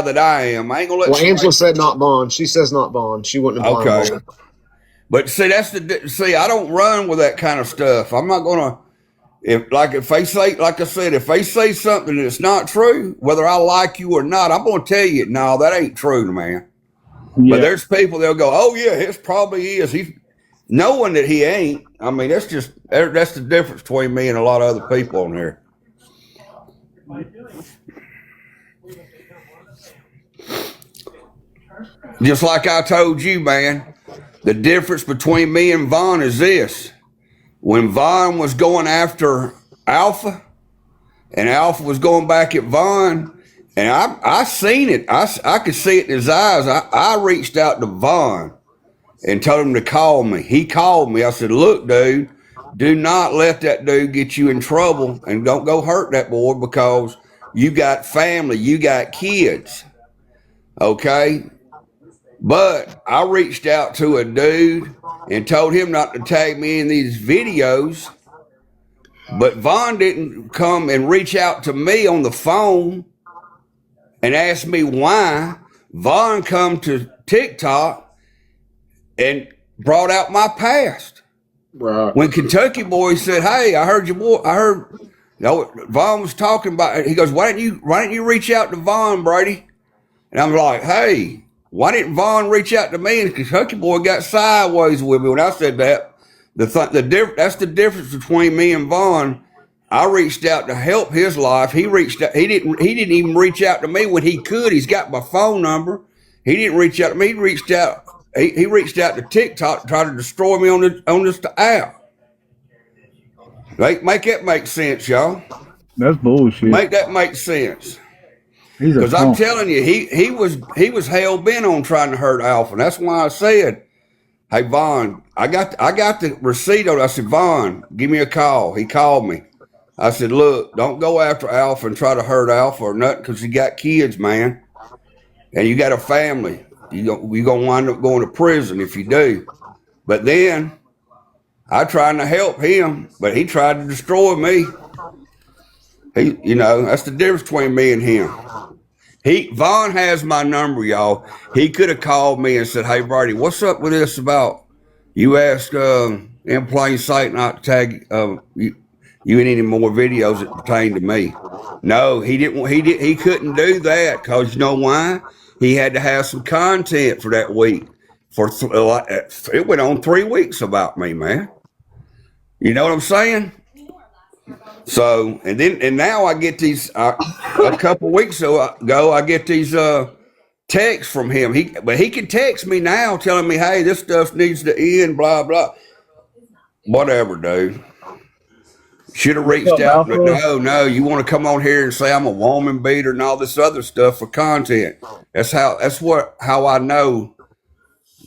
that I am. I ain't gonna let. Well, Angela said not Vaughn. She says not Vaughn. She wouldn't imply Okay, Vaughn. but see, see. I don't run with that kind of stuff. I'm not gonna. If they say, like I said, if they say something that's not true, whether I like you or not, I'm gonna tell you, no, that ain't true, man. But there's people they'll go, oh yeah, it probably is. He's knowing that he ain't. I mean, that's the difference between me and a lot of other people on here. Just like I told you, man, the difference between me and Vaughn is this. When Vaughn was going after Alpha, and Alpha was going back at Vaughn, and I seen it. I could see it in his eyes. I reached out to Vaughn and told him to call me. He called me. I said, look, dude, do not let that dude get you in trouble, and don't go hurt that boy, because you got family, you got kids. Okay? But I reached out to a dude and told him not to tag me in these videos. But Vaughn didn't come and reach out to me on the phone and ask me why. Vaughn come to TikTok and brought out my past. Right. When Kentucky Boy said, hey, I heard your boy, Vaughn was talking about it. He goes, why didn't you reach out to Vaughn, Brady? And I'm like, hey, why didn't Vaughn reach out to me? And Kentucky Boy got sideways with me when I said that. That's the difference between me and Vaughn. I reached out to help his life. He reached out. He didn't even reach out to me when he could. He's got my phone number. He didn't reach out to me. He reached out. He reached out to TikTok to try to destroy me on this app. Make that make sense, y'all. That's bullshit. Make that make sense. Because I'm telling you, he was hell bent on trying to hurt Alpha. That's why I said, hey Vaughn, I got the receipt on it. I said, Vaughn, give me a call. He called me. I said, look, don't go after Alpha and try to hurt Alpha or nothing, because you got kids, man, and you got a family. You're gonna wind up going to prison if you do. But then I tried to help him, but he tried to destroy me. That's the difference between me and him. Vaughn has my number, y'all. He could have called me and said, hey, Brady, what's up with this about you asked in plain sight not to tag you in any more videos that pertain to me? No, he didn't. He couldn't do that, because you know why? He had to have some content for that week. It went on 3 weeks about me, man. You know what I'm saying? So, and now I get these, a couple weeks ago, I get these texts from him. But he can text me now telling me, hey, this stuff needs to end, blah, blah. Whatever, dude. Should have reached out. But no, you want to come on here and say I'm a woman beater and all this other stuff for content. That's how I know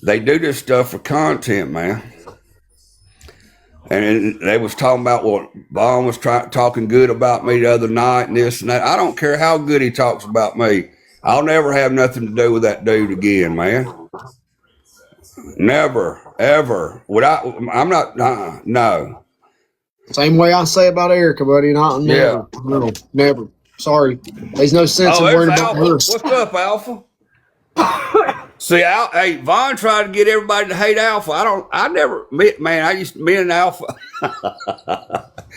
they do this stuff for content, man. And they was talking about what Vaughn was talking good about me the other night and this and that. I don't care how good he talks about me. I'll never have nothing to do with that dude again, man. Never, ever. I'm not, no. Same way I say about Erica, buddy. Never. Yeah. No, never. Sorry. There's no sense in worrying about her. What's up, Alpha? See, hey, Vaughn tried to get everybody to hate Alpha. Me and Alpha.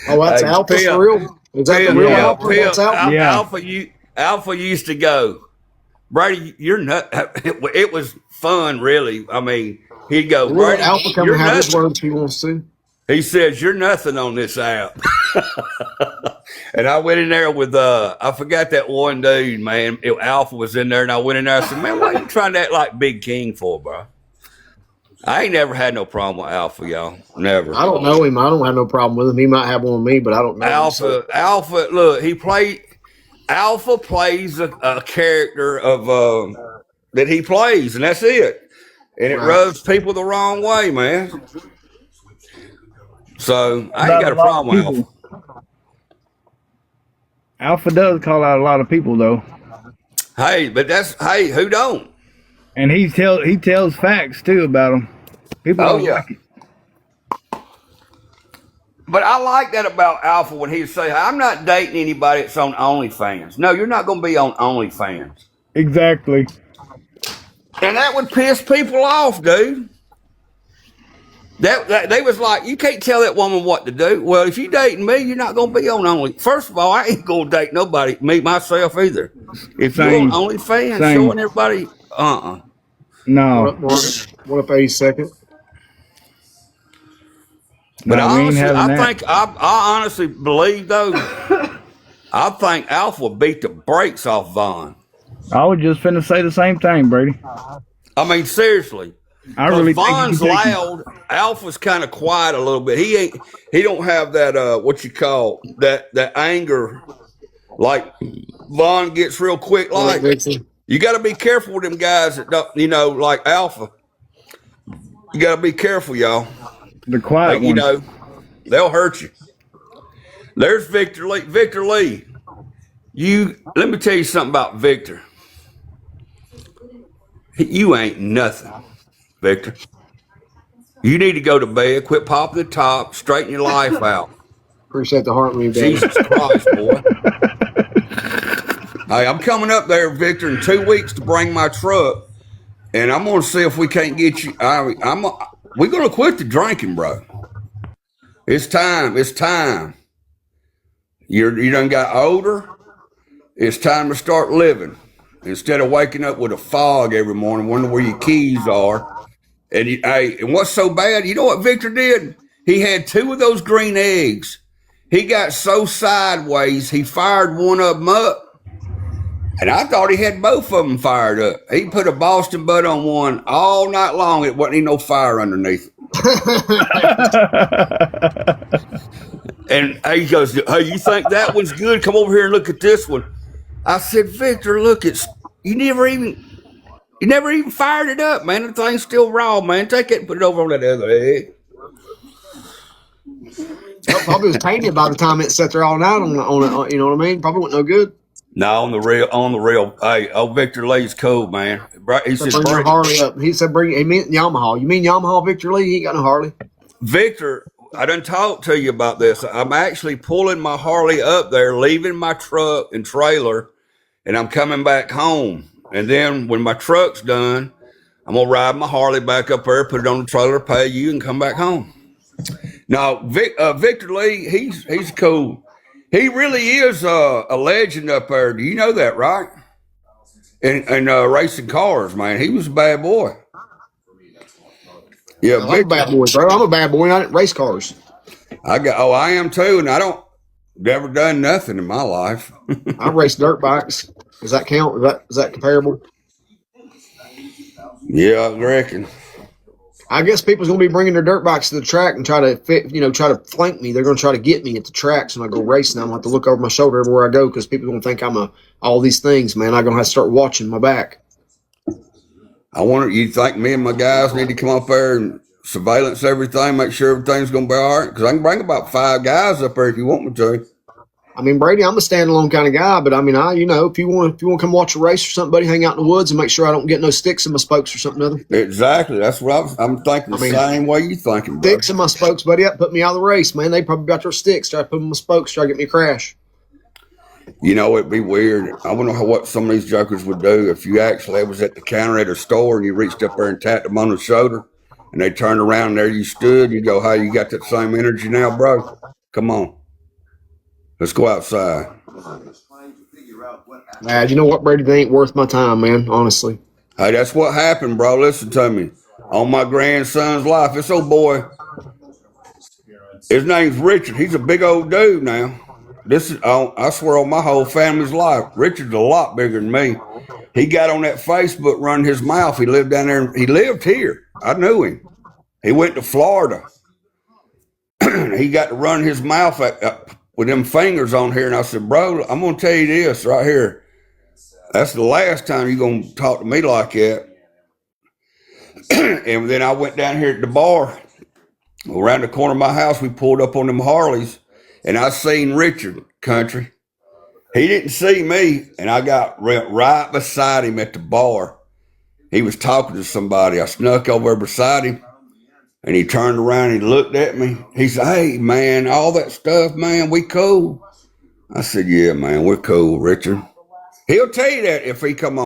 Oh, that's Alpha for real? Is that the real Alpha? That's Alpha? Yeah. Alpha used to go, Brady, you're nut. It was fun, really. I mean, he'd go, Brady, Alpha come and have his words if he wants to. He says, you're nothing on this app. And I went in there with, I forgot that one dude, man. Alpha was in there, and I went in there. I said, man, why are you trying to act like Big King for, bro? I ain't never had no problem with Alpha, y'all. Never. I don't know him. I don't have no problem with him. He might have one with me, but I don't know Alpha, look, Alpha plays a character of that he plays, and that's it. And it rubs people the wrong way, man. So I ain't got a problem with Alpha. Alpha does call out a lot of people, though. Hey, who don't? And he tells facts too about them. People don't like it. But I like that about Alpha when he say, I'm not dating anybody that's on OnlyFans. No, you're not going to be on OnlyFans. Exactly. And that would piss people off, dude. That they was like, you can't tell that woman what to do. Well, if you dating me, you're not gonna be on Only. First of all, I ain't gonna date nobody, me myself either. If you're on Same. OnlyFans showing everybody, No. What up 82nd? But No, we ain't honestly, having I that. think I honestly believe though, I think Alpha beat the brakes off Vaughn. I was just finna say the same thing, Brady. I mean, seriously. I Because really think he Vaughn's can take him. loud, Alpha's kind of quiet a little bit. He don't have that what you call that anger like Vaughn gets real quick. Like you got to be careful with them guys that don't, like Alpha. You got to be careful, y'all. The quiet You one. know, they'll hurt you. There's Victor Lee. Victor Lee, let me tell you something about Victor. You ain't nothing, Victor. You need to go to bed, quit popping the top, straighten your life out. Appreciate the heart read, Jesus Christ, boy. Hey, I'm coming up there, Victor, in 2 weeks to bring my truck, and I'm going to see if we can't get you. We're going to quit the drinking, bro. It's time. It's time. You done got older. It's time to start living. Instead of waking up with a fog every morning, wondering where your keys are. And what's so bad? You know what Victor did? He had 2 of those green eggs. He got so sideways, he fired one of them up. And I thought he had both of them fired up. He put a Boston butt on one all night long. It wasn't even no fire underneath it. And he goes, hey, you think that one's good? Come over here and look at this one. I said, Victor, look, you never even fired it up, man. The thing's still raw, man. Take it and put it over on that other egg. Probably was painted by the time it sat there all night on it. You know what I mean? Probably wasn't no good. No, on the real. Hey, Victor Lee's cool, man. He said, bring your Harley up. He said, he meant Yamaha. You mean Yamaha, Victor Lee? He ain't got no Harley. Victor, I done talked to you about this. I'm actually pulling my Harley up there, leaving my truck and trailer, and I'm coming back home. And then when my truck's done, I'm going to ride my Harley back up there, put it on the trailer, pay you, and come back home. Now, Victor Lee, he's cool. He really is a legend up there. Do you know that, right? And racing cars, man. He was a bad boy. Yeah, I'm a bad boy, bro. I'm a bad boy. I didn't race cars. I am too, and I don't never done nothing in my life. I race dirt bikes. Does that count? Is that comparable? Yeah, I reckon. I guess people's gonna be bringing their dirt bikes to the track and try to flank me. They're gonna try to get me at the tracks when I go racing. I'm gonna have to look over my shoulder everywhere I go because people are gonna think I'm all these things, man. I'm gonna have to start watching my back. I wonder, you think me and my guys need to come up there and surveillance everything, make sure everything's gonna be all right? Because I can bring about 5 guys up there if you want me to. I mean, Brady, I'm a standalone kind of guy, but I mean, if you want to come watch a race or something, buddy, hang out in the woods and make sure I don't get no sticks in my spokes or something other. Exactly. That's what I'm thinking. Same way you thinking, bro. Sticks in my spokes, buddy. That put me out of the race, man. They probably got their sticks, try to put them in my spokes, try to get me a crash. You know, it'd be weird. I wonder what some of these jokers would do if you actually was at the counter at a store and you reached up there and tapped them on the shoulder and they turned around and there you stood. You go, hey, you got that same energy now, bro? Come on. Let's go outside. Man, you know what, Brady? They ain't worth my time, man, honestly. Hey, that's what happened, bro. Listen to me. On my grandson's life, this old boy, his name's Richard. He's a big old dude now. I swear on my whole family's life, Richard's a lot bigger than me. He got on that Facebook, running his mouth. He lived down there. He lived here. I knew him. He went to Florida. He got to run his mouth with them fingers on here. And I said, bro, I'm going to tell you this right here. That's the last time you're going to talk to me like that. And then I went down here at the bar. Around the corner of my house, we pulled up on them Harleys. And I seen Richard, country. He didn't see me, and I got right beside him at the bar. He was talking to somebody. I snuck over beside him, and he turned around and he looked at me. He said, hey, man, all that stuff, man, we cool. I said, yeah, man, we're cool, Richard. He'll tell you that if he come on.